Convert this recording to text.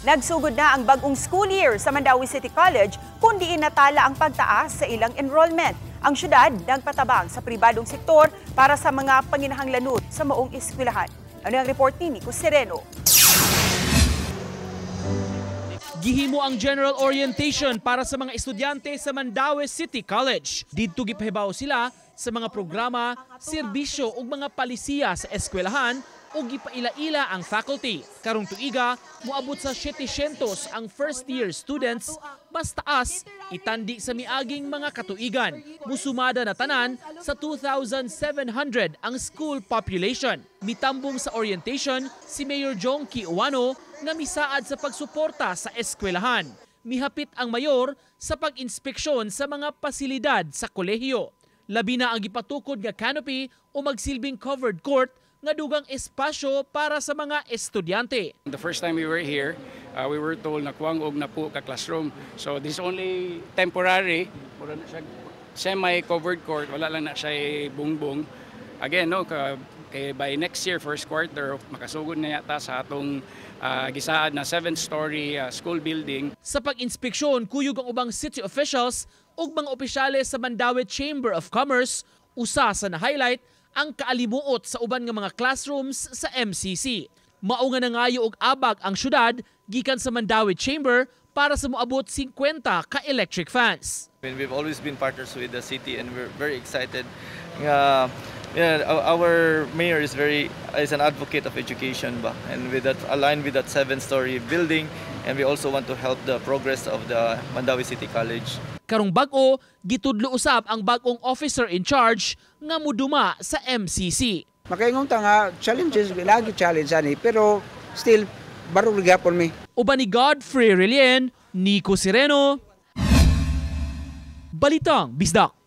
Nagsugod na ang bagong school year sa Mandawi City College kundi inatala ang pagtaas sa ilang enrollment. Ang syudad nagpatabang sa pribadong sektor para sa mga panginahanglanod sa maong eskwelahan. Ano ang report ni Nico Sereno? Gihimo ang general orientation para sa mga estudyante sa Mandawi City College. Didto gipahibaw sila sa mga programa, serbisyo ug mga palisiya sa eskwelahan o gipaila-ila ang faculty. Karong tuiga, moabot sa 700 ang first-year students, mas taas, itandi sa miaging mga katuigan. Musumada na tanan sa 2,700 ang school population. Mitambong sa orientation si Mayor Jongki Uwano na misaad sa pagsuporta sa eskwelahan. Mihapit ang mayor sa pag-inspeksyon sa mga pasilidad sa kolehiyo. Labi na ang gipatukod nga canopy o magsilbing covered court nga dugang espasyo para sa mga estudyante. The first time we were here, we were told na kuwang og na po ka classroom. So this is only temporary. Wala na siya semi-covered court, wala lang na siya bungbong. Again, no, kay by next year, first quarter, makasugod na yata sa atong gisaad na 7-story school building. Sa pag-inspeksyon, kuyog ang ubang city officials ug mga opisyales sa Mandawi Chamber of Commerce, usa sa na-highlight ang kaalimuot sa uban nga mga classrooms sa MCC. Mao nga nangayo og abag ang syudad gikan sa Mandawi Chamber para sa moabot 50 ka electric fans. We've always been partners with the city and we're very excited. Our mayor is an advocate of education and with that aligned with that 7-story building, and we also want to help the progress of the Mandawi City College. Karong bag-o, gitudlo usab ang bagong officer in charge nga muduma sa MCC. Makaingon ta nga challenges, lagi challenge ani, pero still barog gyapon mi. Uban ni Godfrey Relien, Nico Sereno, Balitang Bisdak.